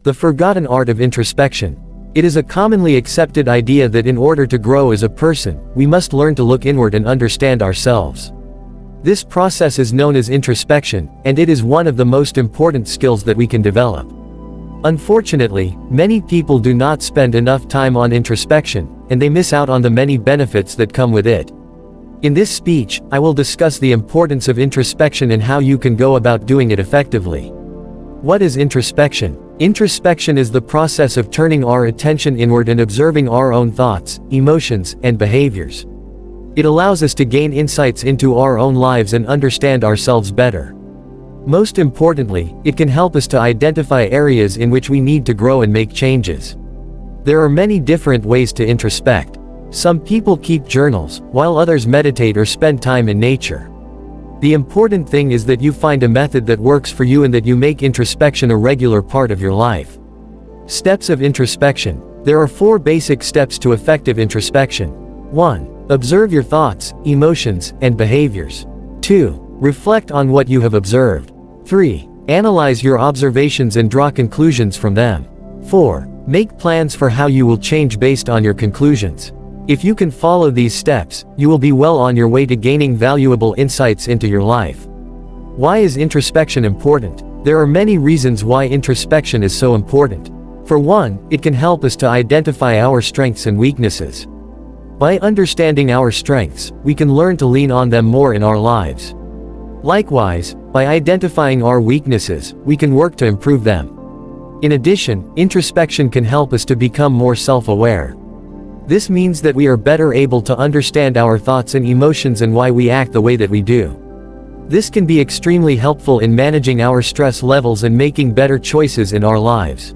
The forgotten art of introspection. It is a commonly accepted idea that in order to grow as a person, we must learn to look inward and understand ourselves. This process is known as introspection, and it is one of the most important skills that we can develop. Unfortunately, many people do not spend enough time on introspection, and they miss out on the many benefits that come with it. In this speech, I will discuss the importance of introspection and how you can go about doing it effectively. What is introspection? Introspection is the process of turning our attention inward and observing our own thoughts, emotions, and behaviors. It allows us to gain insights into our own lives and understand ourselves better. Most importantly, it can help us to identify areas in which we need to grow and make changes. There are many different ways to introspect. Some people keep journals, while others meditate or spend time in nature. The important thing is that you find a method that works for you and that you make introspection a regular part of your life. Steps of introspection. There are 4 basic steps to effective introspection. 1. Observe your thoughts, emotions, and behaviors. 2. Reflect on what you have observed. 3. Analyze your observations and draw conclusions from them. 4. Make plans for how you will change based on your conclusions. If you can follow these steps, you will be well on your way to gaining valuable insights into your life. Why is introspection important? There are many reasons why introspection is so important. For one, it can help us to identify our strengths and weaknesses. By understanding our strengths, we can learn to lean on them more in our lives. Likewise, by identifying our weaknesses, we can work to improve them. In addition, introspection can help us to become more self-aware. This means that we are better able to understand our thoughts and emotions and why we act the way that we do. This can be extremely helpful in managing our stress levels and making better choices in our lives.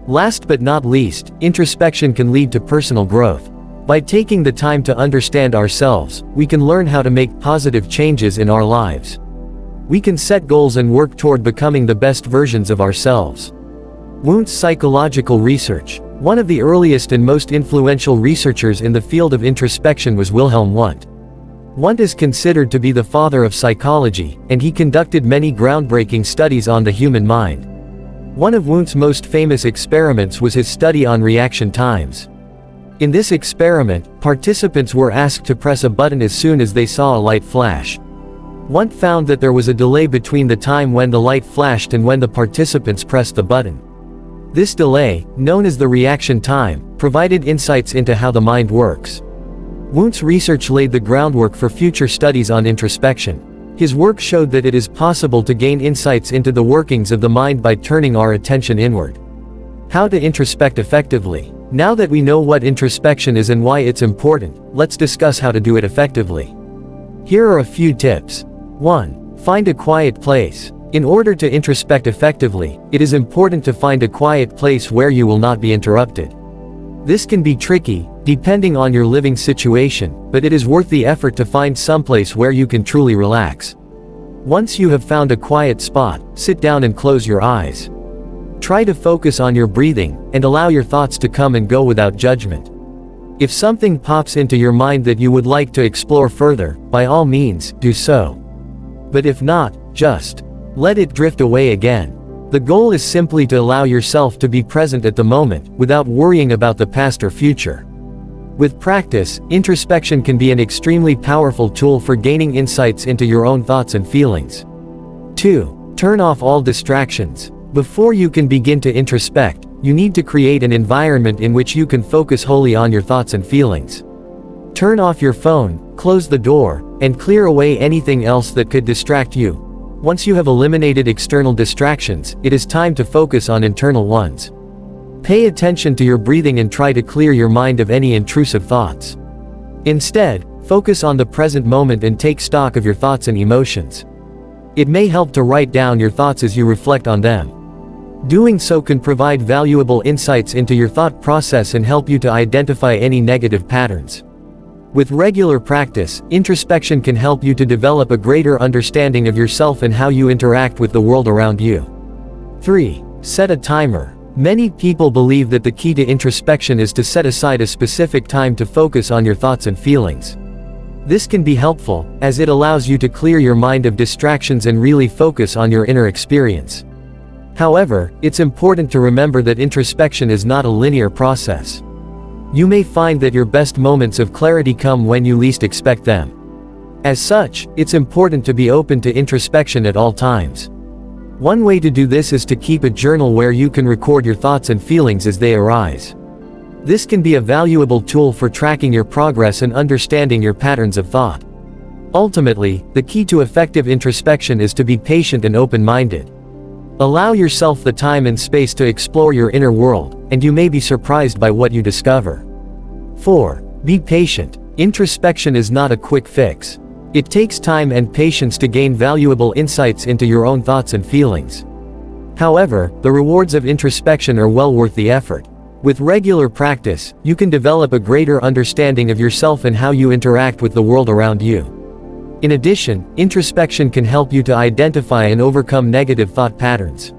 Last but not least, introspection can lead to personal growth. By taking the time to understand ourselves, we can learn how to make positive changes in our lives. We can set goals and work toward becoming the best versions of ourselves. Wundt's psychological research. One of the earliest and most influential researchers in the field of introspection was Wilhelm Wundt. Wundt is considered to be the father of psychology, and he conducted many groundbreaking studies on the human mind. One of Wundt's most famous experiments was his study on reaction times. In this experiment, participants were asked to press a button as soon as they saw a light flash. Wundt found that there was a delay between the time when the light flashed and when the participants pressed the button. This delay, known as the reaction time, provided insights into how the mind works. Wundt's research laid the groundwork for future studies on introspection. His work showed that it is possible to gain insights into the workings of the mind by turning our attention inward. How to introspect effectively. Now that we know what introspection is and why it's important, let's discuss how to do it effectively. Here are a few tips. 1. Find a quiet place. In order to introspect effectively, it is important to find a quiet place where you will not be interrupted. This can be tricky, depending on your living situation, but it is worth the effort to find someplace where you can truly relax. Once you have found a quiet spot, sit down and close your eyes. Try to focus on your breathing, and allow your thoughts to come and go without judgment. If something pops into your mind that you would like to explore further, by all means, do so. But if not, just let it drift away again. The goal is simply to allow yourself to be present at the moment, without worrying about the past or future. With practice, introspection can be an extremely powerful tool for gaining insights into your own thoughts and feelings. 2. Turn off all distractions. Before you can begin to introspect, you need to create an environment in which you can focus wholly on your thoughts and feelings. Turn off your phone, close the door, and clear away anything else that could distract you. Once you have eliminated external distractions, it is time to focus on internal ones. Pay attention to your breathing and try to clear your mind of any intrusive thoughts. Instead, focus on the present moment and take stock of your thoughts and emotions. It may help to write down your thoughts as you reflect on them. Doing so can provide valuable insights into your thought process and help you to identify any negative patterns. With regular practice, introspection can help you to develop a greater understanding of yourself and how you interact with the world around you. 3. Set a timer. Many people believe that the key to introspection is to set aside a specific time to focus on your thoughts and feelings. This can be helpful, as it allows you to clear your mind of distractions and really focus on your inner experience. However, it's important to remember that introspection is not a linear process. You may find that your best moments of clarity come when you least expect them. As such, it's important to be open to introspection at all times. One way to do this is to keep a journal where you can record your thoughts and feelings as they arise. This can be a valuable tool for tracking your progress and understanding your patterns of thought. Ultimately, the key to effective introspection is to be patient and open-minded. Allow yourself the time and space to explore your inner world, and you may be surprised by what you discover. 4. Be patient. Introspection is not a quick fix. It takes time and patience to gain valuable insights into your own thoughts and feelings. However, the rewards of introspection are well worth the effort. With regular practice, you can develop a greater understanding of yourself and how you interact with the world around you. In addition, introspection can help you to identify and overcome negative thought patterns.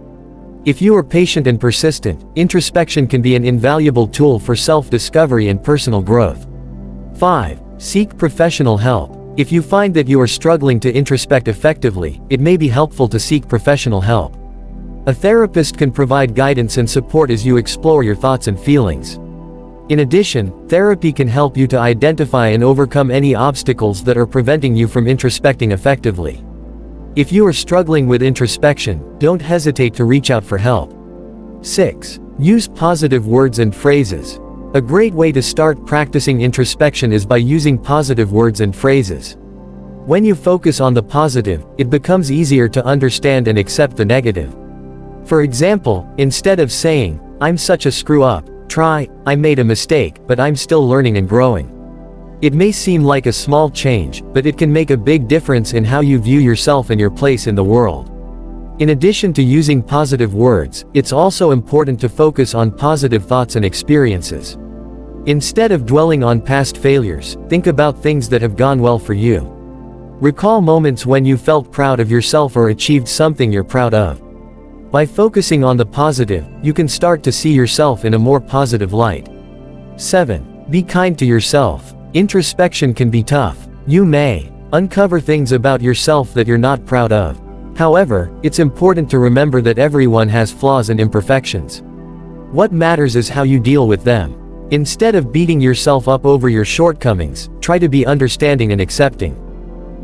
If you are patient and persistent, introspection can be an invaluable tool for self-discovery and personal growth. 5. Seek professional help. If you find that you are struggling to introspect effectively, it may be helpful to seek professional help. A therapist can provide guidance and support as you explore your thoughts and feelings. In addition, therapy can help you to identify and overcome any obstacles that are preventing you from introspecting effectively. If you are struggling with introspection, don't hesitate to reach out for help. 6. Use positive words and phrases. A great way to start practicing introspection is by using positive words and phrases. When you focus on the positive, it becomes easier to understand and accept the negative. For example, instead of saying, "I'm such a screw-up," try, "I made a mistake, but I'm still learning and growing." It may seem like a small change, but it can make a big difference in how you view yourself and your place in the world. In addition to using positive words, it's also important to focus on positive thoughts and experiences. Instead of dwelling on past failures, think about things that have gone well for you. Recall moments when you felt proud of yourself or achieved something you're proud of. By focusing on the positive, you can start to see yourself in a more positive light. 7. Be kind to yourself. Introspection can be tough. You may uncover things about yourself that you're not proud of. However, it's important to remember that everyone has flaws and imperfections. What matters is how you deal with them. Instead of beating yourself up over your shortcomings, try to be understanding and accepting.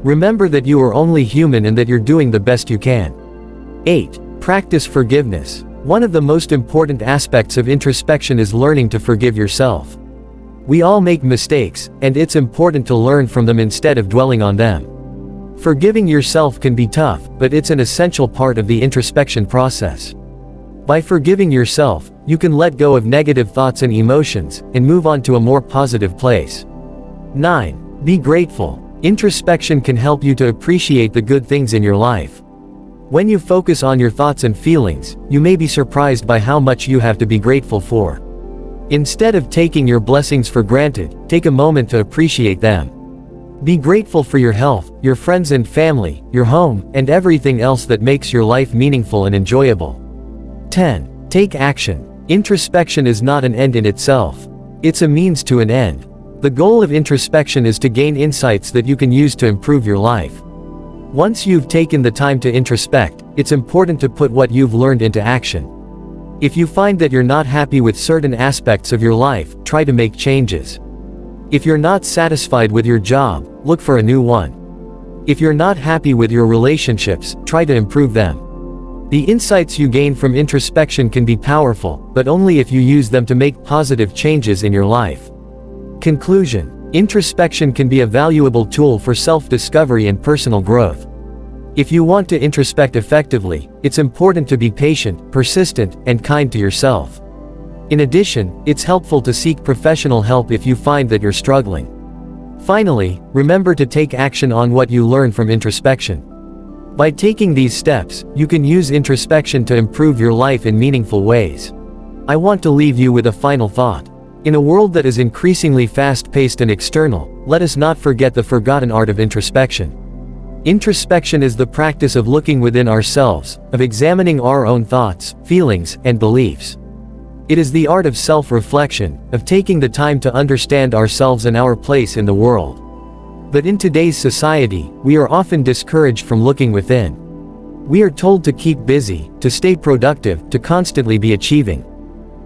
Remember that you are only human and that you're doing the best you can. 8. Practice forgiveness. One of the most important aspects of introspection is learning to forgive yourself. We all make mistakes, and it's important to learn from them instead of dwelling on them. Forgiving yourself can be tough, but it's an essential part of the introspection process. By forgiving yourself, you can let go of negative thoughts and emotions, and move on to a more positive place. 9. Be grateful. Introspection can help you to appreciate the good things in your life. When you focus on your thoughts and feelings, you may be surprised by how much you have to be grateful for. Instead of taking your blessings for granted, take a moment to appreciate them. Be grateful for your health, your friends and family, your home, and everything else that makes your life meaningful and enjoyable. 10. Take action. Introspection is not an end in itself. It's a means to an end. The goal of introspection is to gain insights that you can use to improve your life. Once you've taken the time to introspect, it's important to put what you've learned into action. If you find that you're not happy with certain aspects of your life, try to make changes. If you're not satisfied with your job, look for a new one. If you're not happy with your relationships, try to improve them. The insights you gain from introspection can be powerful, but only if you use them to make positive changes in your life. Conclusion. Introspection can be a valuable tool for self-discovery and personal growth. If you want to introspect effectively, it's important to be patient, persistent, and kind to yourself. In addition, it's helpful to seek professional help if you find that you're struggling. Finally, remember to take action on what you learn from introspection. By taking these steps, you can use introspection to improve your life in meaningful ways. I want to leave you with a final thought. In a world that is increasingly fast-paced and external, let us not forget the forgotten art of introspection. Introspection is the practice of looking within ourselves, of examining our own thoughts, feelings, and beliefs. It is the art of self-reflection, of taking the time to understand ourselves and our place in the world. But in today's society, we are often discouraged from looking within. We are told to keep busy, to stay productive, to constantly be achieving.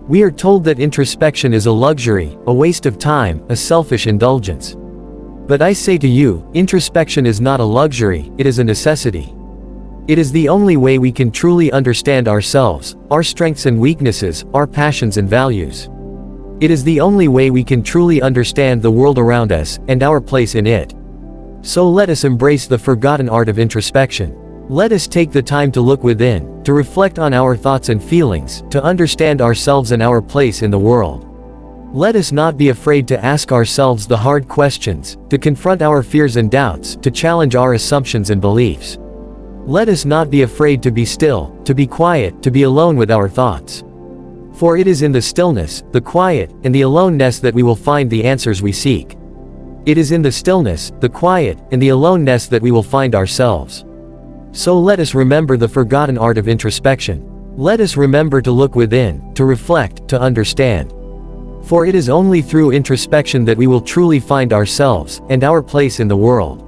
We are told that introspection is a luxury, a waste of time, a selfish indulgence. But I say to you, introspection is not a luxury, it is a necessity. It is the only way we can truly understand ourselves, our strengths and weaknesses, our passions and values. It is the only way we can truly understand the world around us, and our place in it. So let us embrace the forgotten art of introspection. Let us take the time to look within, to reflect on our thoughts and feelings, to understand ourselves and our place in the world. Let us not be afraid to ask ourselves the hard questions, to confront our fears and doubts, to challenge our assumptions and beliefs. Let us not be afraid to be still, to be quiet, to be alone with our thoughts. For it is in the stillness, the quiet, and the aloneness that we will find the answers we seek. It is in the stillness, the quiet, and the aloneness that we will find ourselves. So let us remember the forgotten art of introspection. Let us remember to look within, to reflect, to understand. For it is only through introspection that we will truly find ourselves, and our place in the world.